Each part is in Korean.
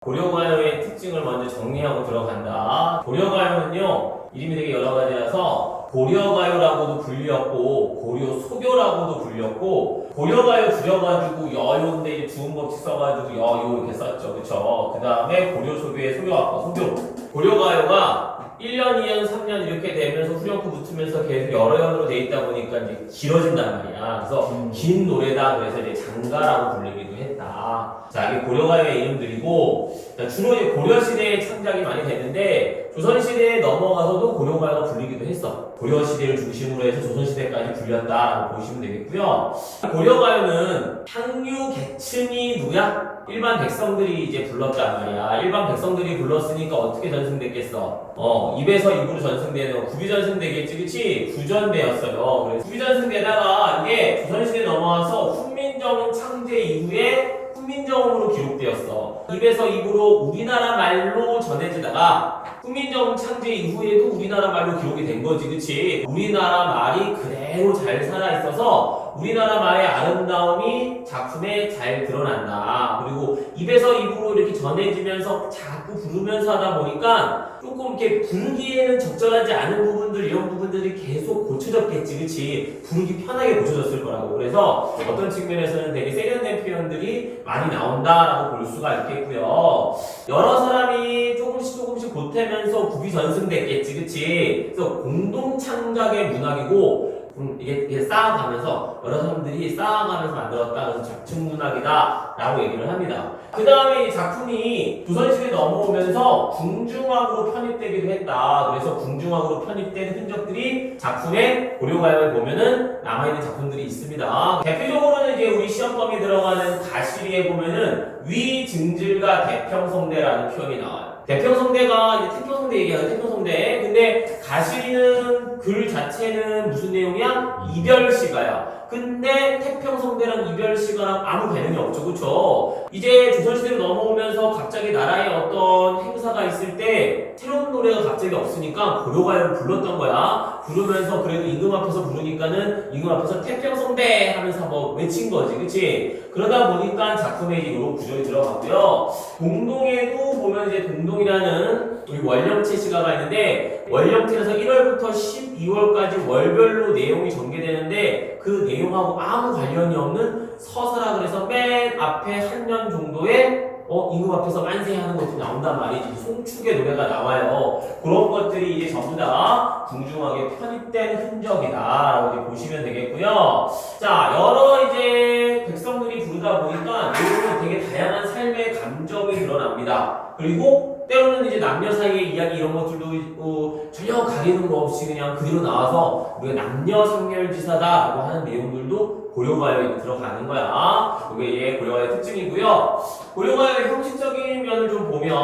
고려가요의 특징을 먼저 정리하고 들어간다. 고려가요는요, 이름이 되게 여러 가지라서 고려가요라고도 불렸고 고려소교라고도 불렸고, 고려가요 줄여가지고 여요인데 주음법칙 써가지고 여요 이렇게 썼죠. 그쵸? 그 다음에 고려소교의 소교학과 소교. 고려가요가 1년, 2년, 3년 이렇게 되면서 후렴구 붙으면서 계속 여러 연으로 돼 있다 보니까 이제 길어진단 말이야. 그래서 긴 노래다. 그래서 이제 장가라고 불리기도 했다. 자, 이게 고려가요의 이름들이고, 주로 이제 고려시대에 창작이 많이 됐는데, 조선시대에 넘어가서도 고려가요가 불리기도 했어. 고려시대를 중심으로 해서 조선시대까지 불렸다라고 보시면 되겠고요. 고려가요는 향유 계층이 누구야? 일반 백성들이 이제 불렀단 말이야. 일반 백성들이 불렀으니까 어떻게 전승됐겠어? 입에서 입으로 전승되는 구비전승되겠지, 그치? 구전되었어요. 그래서 구비전승되다가 이게 조선시대 넘어와서 훈민정음 창제 이후에 훈민정음으로 기록되었어. 입에서 입으로 우리나라 말로 전해지다가 훈민정음 창제 이후에도 우리나라 말로 기록이 된 거지, 그치? 우리나라 말이 그대로 잘 살아있어서 우리나라 말의 아름다움이 작품에 잘 드러난다. 그리고 입에서 입으로 이렇게 전해지면서 자꾸 부르면서 하다 보니까 조금 이렇게 부르기에는 적절하지 않은 부분들, 이런 부분들이 계속 고쳐졌겠지, 그치? 부르기 편하게 고쳐졌을 거라고. 그래서 어떤 측면에서는 되게 세련된 표현들이 많이 나온다라고 볼 수가 있겠고요. 여러 사람이 조금씩 보태면서 구비전승됐겠지, 그치? 그래서 공동창작의 문학이고, 이게 쌓아가면서 여러 사람들이 쌓아가면서 만들었다. 그래서 작층문학이다 라고 얘기를 합니다. 그 다음에 이 작품이 조선시대에 넘어오면서 궁중학으로 편입되기도 했다. 그래서 궁중학으로 편입된 흔적들이 작품에 고려가요에 보면은 남아있는 작품들이 있습니다. 대표적으로는 이제 우리 시험범위에 들어가는 가시리에 보면은 위증질과 대평성대라는 표현이 나와요. 대평성대가 이제 태평성대 얘기하는 태평성대. 근데 가시리는 글 자체는 무슨 내용이야? 이별시가야. 근데 태평성대랑 이별시가랑 아무 관련이 없죠, 그쵸? 이제 조선시대로 넘어오면서 갑자기 나라에 어떤 행사가 있을 때 새로운 노래가 갑자기 없으니까 고려가요를 불렀던 거야. 부르면서 그래도 임금 앞에서 부르니까는 임금 앞에서 태평성대 하면서 뭐 외친 거지, 그치? 그러다 보니까 작품에 이제 이런 구조에 들어갔고요. 동동에도 보면 이제 동동이라는 우리 월령체 시가가 있는데, 월령체에서 1월부터 12월까지 월별로 내용이 전개되는데 그 내용하고 아무 관련이 없는 서사라 그래서 맨 앞에 한 년 정도의 임금 앞에서 만세하는 것도 나온단 말이지. 송축의 노래가 나와요. 그런 것들이 이제 전부 다 궁중학에 편입된 흔적이다 라고 이제 보시면 되겠고요. 자, 여러 이제 백성들이 부르다 보니까 내용이 되게 다양한 삶의 감정이 드러납니다. 그리고 때로는 이제 남녀 사이의 이야기 이런 것들도 전혀 가리는 거 없이 그냥 그대로 나와서 우리가 남녀 상렬지사다라고 하는 내용들도 고려가요에 들어가는 거야. 이게 얘 고려가요의 특징이고요. 고려가요의 형식적인 면을 좀 보면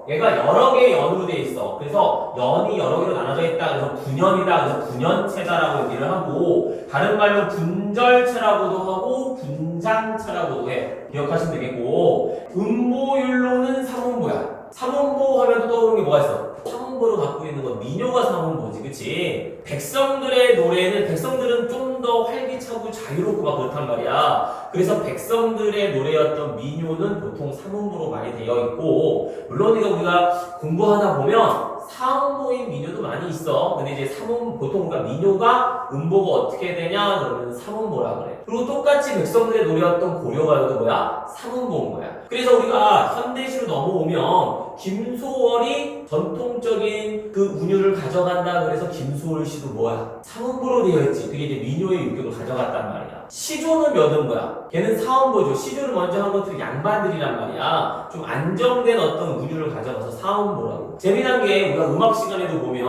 얘가 여러 개의 연으로 돼 있어. 그래서 연이 여러 개로 나눠져 있다. 그래서 분연이다. 그래서 분연체다라고 얘기를 하고, 다른 말로 분절체라고도 하고 분장체라고도 해. 기억하시면 되겠고, 음보율로는 삼음보야. 삼음보 하면 또 떠오르는 게 뭐가 있어? 삼음보로 갖고 있는 건 민요가 삼음보지, 그치? 백성들의 노래는, 백성들은 좀 더 활기차고 자유롭고 막 그렇단 말이야. 그래서 백성들의 노래였던 민요는 보통 삼음보로 많이 되어 있고, 물론 이거 우리가 공부하다 보면 사음보인 민요도 많이 있어. 근데 이제 보통 우리가 민요가 음보가 어떻게 되냐 그러면 삼음보라 그래. 그리고 똑같이 백성들의 노래였던 고려가요도 뭐야? 삼음보인 거야. 그래서 우리가 현대시로 넘어오면 김소월이 전통적인 그 운율을 가져간다 그래서 김소월 시도 뭐야? 삼음보로 되어 있지. 그게 이제 민요의 유격을 가져갔단 말이야. 시조는 몇은 거야? 걔는 사음보죠. 시조를 먼저 한 것들이 양반들이란 말이야. 좀 안정된 어떤 운율을 가져가서 사음보라고. 재미난 게 우리가 음악 시간에도 보면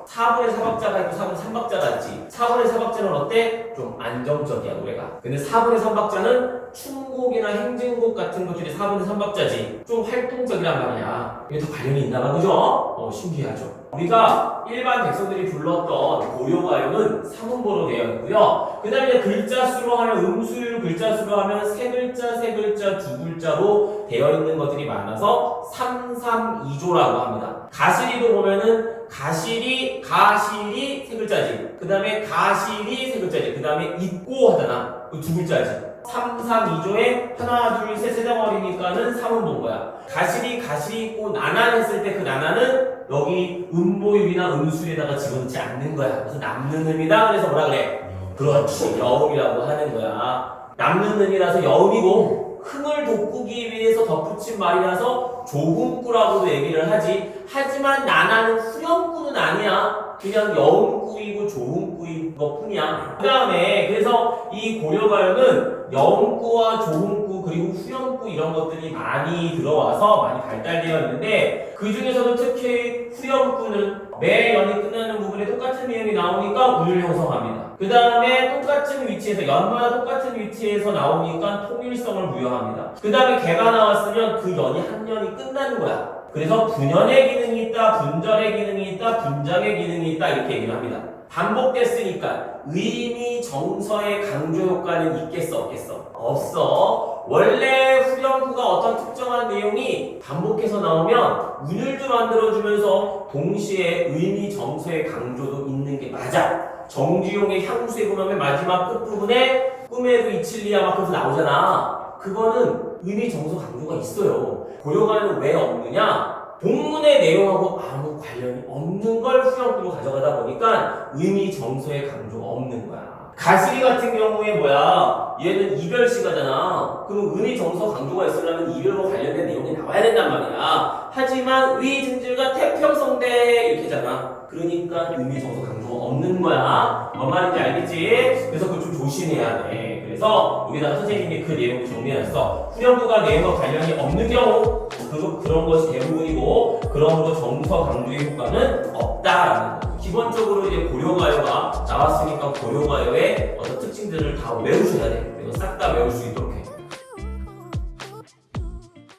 4분의 4박자가 있고 4분의 3박자가 있지. 4분의 4박자는 어때? 좀 안정적이야 노래가. 근데 4분의 3박자는 춤곡이나 행진곡 같은 것들이 4분의 3박자지. 좀 활동적이란 말이야. 이게 더 관련이 있나 봐, 그죠? 신기하죠? 우리가 일반 백성들이 불렀던 고려가요는 삼음보로 되어 있고요. 그 다음에 글자 수로 하면 음수율 글자 수로 하면 세 글자, 두 글자로 되어 있는 것들이 많아서 332조라고 합니다. 가시리도 보면은 가시리 세 글자지. 그 그 다음에 가실이 세 글자지. 그 다음에 있고 하잖아. 그 두 글자지. 3, 3, 2조에 하나, 둘, 셋, 세 덩어리니까는 3은 본 거야. 가실이 있고 나난했을 때 그 나난은 여기 음보율이나 음술에다가 집어넣지 않는 거야. 그래서 남는 음이다. 그래서 뭐라 그래? 그렇지. 여음이라고 하는 거야. 남는 음이라서 여음이고 흥을 돋구기 위해서 덧붙인 말이라서 조금꾸라고도 얘기를 하지. 하지만 나나는 후렴구는 아니야. 그냥 여음구이고 조음구인 것 뿐이야. 그 다음에 그래서 이 고려가요는 여음구와 조음구 그리고 후렴구 이런 것들이 많이 들어와서 많이 발달되어 있는데 그 중에서도 특히 후렴구는 매 연이 끝나는 부분에 똑같은 내용이 나오니까 운을 형성합니다. 그 다음에 똑같은 위치에서 연마다 똑같은 위치에서 나오니까 통일성을 부여합니다. 그 다음에 개가 나왔으면 그 연이 한 년이 끝나는 거야. 그래서 분연의 기능이 있다, 분절의 기능이 있다, 분장의 기능이 있다 이렇게 얘기를 합니다. 반복됐으니까 의미 정서의 강조 효과는 있겠어 없겠어? 없어. 원래 후렴구가 어떤 특정한 내용이 반복해서 나오면 운율도 만들어주면서 동시에 의미 정서의 강조도 있는 게 맞아. 정주용의 향수에 보면 마지막 끝부분에 꿈에도 이칠리야 막 그래서 나오잖아. 그거는 의미 정서 강조가 있어요. 고려가요는 왜 없느냐? 본문의 내용하고 아무 관련이 없는 걸 후렴구로 가져가다 보니까 의미 정서의 강조가 없는 거야. 가시리 같은 경우에 뭐야? 얘는 이별시가잖아. 그럼 의미 정서 강조가 있으려면 이별과 관련된 내용이 나와야 된단 말이야. 하지만 위증질과 태평성대 이렇게잖아. 그러니까 의미 정서 강조가 없는 거야. 뭔 말인지 알겠지? 그래서 그거 좀 조심해야 돼. 그래서 여기다가 선생님이 그 내용을 정리했어. 후렴구가 내용과 관련이 없는 경우 그런 것이 대부분이고 그러므로 정서 강조의 효과는 없다라는 거. 기본적으로 이제 고려가요가 나왔으니까 고려가요의 어떤 특징들을 다 외우셔야 돼. 그리고 싹 다 외울 수 있도록